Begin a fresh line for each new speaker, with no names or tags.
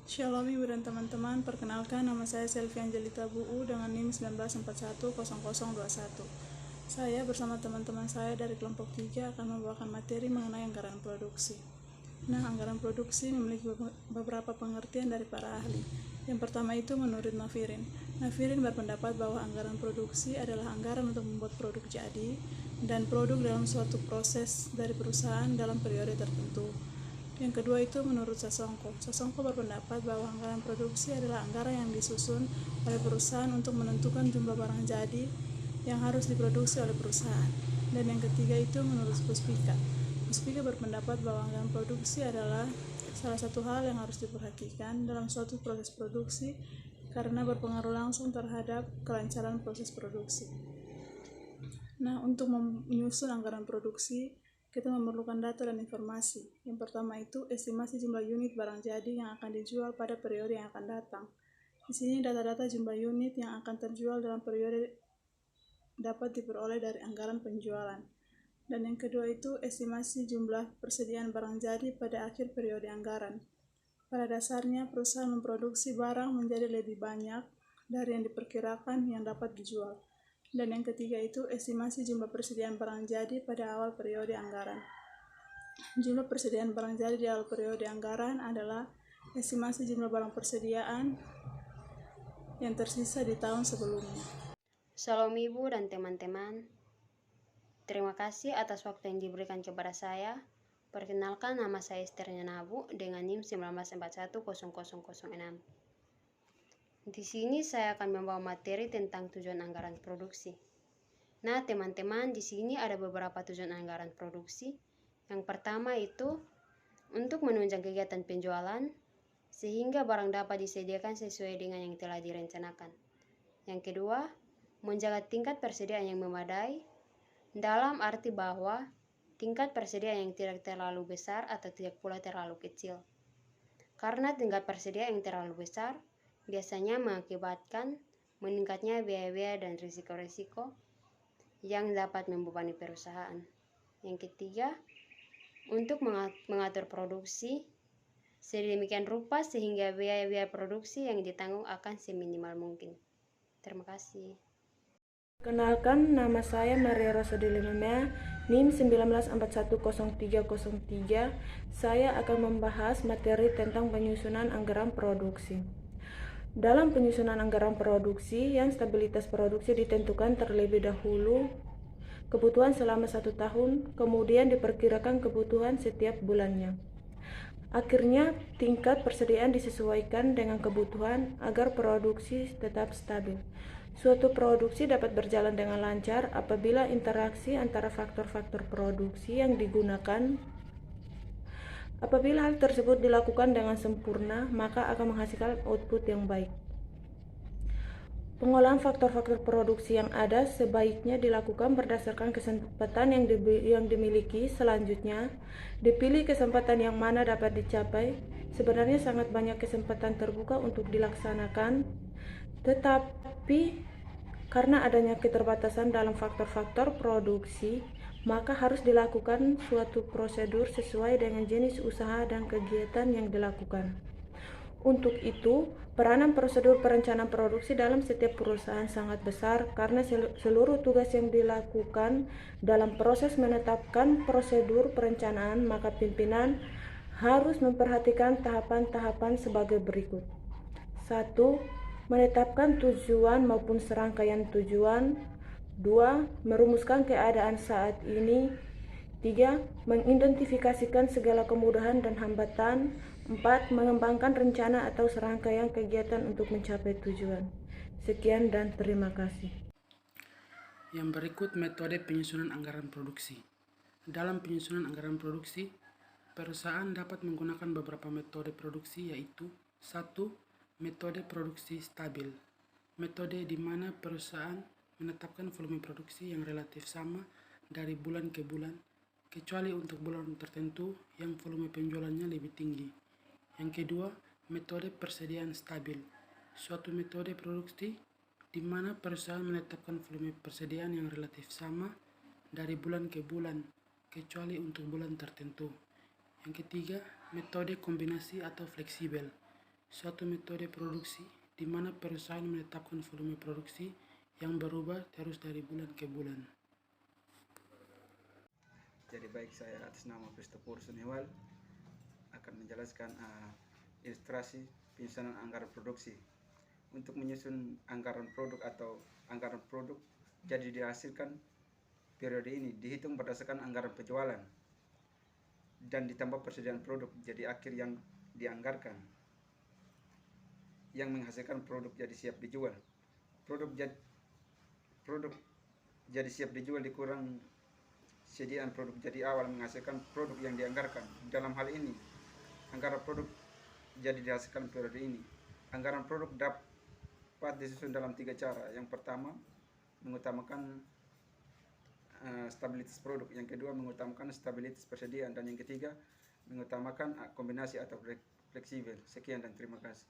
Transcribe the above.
Shalom Ibu dan teman-teman, perkenalkan nama saya Selvi Angelita Buu dengan NIM 19410021. Saya bersama teman-teman saya dari kelompok 3 akan membawakan materi mengenai anggaran produksi. Nah, anggaran produksi memiliki beberapa pengertian dari para ahli. Yang pertama itu menurut Nafirin. Nafirin berpendapat bahwa anggaran produksi adalah anggaran untuk membuat produk jadi dan produk dalam suatu proses dari perusahaan dalam periode tertentu. Yang kedua itu menurut Sasongko. Sasongko berpendapat bahwa anggaran produksi adalah anggaran yang disusun oleh perusahaan untuk menentukan jumlah barang jadi yang harus diproduksi oleh perusahaan. Dan yang ketiga itu menurut Puspika. Puspika berpendapat bahwa anggaran produksi adalah salah satu hal yang harus diperhatikan dalam suatu proses produksi karena berpengaruh langsung terhadap kelancaran proses produksi. Nah, untuk menyusun anggaran produksi, kita memerlukan data dan informasi. Yang pertama itu estimasi jumlah unit barang jadi yang akan dijual pada periode yang akan datang. Di sini data-data jumlah unit yang akan terjual dalam periode dapat diperoleh dari anggaran penjualan. Dan yang kedua itu estimasi jumlah persediaan barang jadi pada akhir periode anggaran. Pada dasarnya perusahaan memproduksi barang menjadi lebih banyak dari yang diperkirakan yang dapat dijual. Dan yang ketiga itu estimasi jumlah persediaan barang jadi pada awal periode anggaran. Jumlah persediaan barang jadi di awal periode anggaran adalah estimasi jumlah barang persediaan yang tersisa di tahun sebelumnya.
Shalom Ibu dan teman-teman. Terima kasih atas waktu yang diberikan kepada saya. Perkenalkan, nama saya Esther Nyanabu dengan NIM 19410006. Di sini saya akan membawa materi tentang tujuan anggaran produksi. Nah, teman-teman, di sini ada beberapa tujuan anggaran produksi. Yang pertama itu untuk menunjang kegiatan penjualan sehingga barang dapat disediakan sesuai dengan yang telah direncanakan. Yang kedua, menjaga tingkat persediaan yang memadai dalam arti bahwa tingkat persediaan yang tidak terlalu besar atau tidak pula terlalu kecil. Karena tingkat persediaan yang terlalu besar biasanya mengakibatkan meningkatnya biaya-biaya dan risiko-risiko yang dapat membebani perusahaan. Yang ketiga, untuk mengatur produksi sedemikian rupa sehingga biaya-biaya produksi yang ditanggung akan seminimal mungkin. Terima kasih.
Perkenalkan, nama saya Maria Rosa Dilimemea, NIM 19410303. Saya akan membahas materi tentang penyusunan anggaran produksi. Dalam penyusunan anggaran produksi, yang stabilitas produksi ditentukan terlebih dahulu kebutuhan selama 1 tahun, kemudian diperkirakan kebutuhan setiap bulannya. Akhirnya, tingkat persediaan disesuaikan dengan kebutuhan agar produksi tetap stabil. Suatu produksi dapat berjalan dengan lancar apabila interaksi antara faktor-faktor produksi yang digunakan. Apabila hal tersebut dilakukan dengan sempurna, maka akan menghasilkan output yang baik. Pengolahan faktor-faktor produksi yang ada sebaiknya dilakukan berdasarkan kesempatan yang dimiliki. Selanjutnya, dipilih kesempatan yang mana dapat dicapai. Sebenarnya sangat banyak kesempatan terbuka untuk dilaksanakan, tetapi karena adanya keterbatasan dalam faktor-faktor produksi, maka harus dilakukan suatu prosedur sesuai dengan jenis usaha dan kegiatan yang dilakukan. Untuk itu, peranan prosedur perencanaan produksi dalam setiap perusahaan sangat besar karena seluruh tugas yang dilakukan dalam proses menetapkan prosedur perencanaan, maka pimpinan harus memperhatikan tahapan-tahapan sebagai berikut. 1. Menetapkan tujuan maupun serangkaian tujuan. 2. Merumuskan keadaan saat ini. 3. Mengidentifikasikan segala kemudahan dan hambatan. 4. Mengembangkan rencana atau serangkaian kegiatan untuk mencapai tujuan. Sekian dan terima kasih.
Yang berikut metode penyusunan anggaran produksi. Dalam penyusunan anggaran produksi, perusahaan dapat menggunakan beberapa metode produksi, yaitu 1. Metode produksi stabil. Metode di mana perusahaan menetapkan volume produksi yang relatif sama dari bulan ke bulan, kecuali untuk bulan tertentu yang volume penjualannya lebih tinggi. Yang kedua, metode persediaan stabil. Suatu metode produksi di mana perusahaan menetapkan volume persediaan yang relatif sama dari bulan ke bulan, kecuali untuk bulan tertentu. Yang ketiga, metode kombinasi atau fleksibel. Suatu metode produksi di mana perusahaan menetapkan volume produksi yang berubah terus dari bulan ke bulan.
Jadi baik, saya atas nama Christopher Sunewal akan menjelaskan ilustrasi penyusunan anggaran produksi. Untuk menyusun anggaran produk atau anggaran produk jadi dihasilkan periode ini dihitung berdasarkan anggaran penjualan dan ditambah persediaan produk jadi akhir yang dianggarkan yang menghasilkan produk jadi siap dijual. Produk jadi siap dijual dikurang sediaan produk jadi awal menghasilkan produk yang dianggarkan. Dalam hal ini, anggaran produk jadi dihasilkan periode ini. Anggaran produk dapat disusun dalam 3 cara. Yang pertama, mengutamakan stabilitas produk. Yang kedua, mengutamakan stabilitas persediaan. Dan yang ketiga, mengutamakan kombinasi atau fleksibel. Sekian dan terima kasih.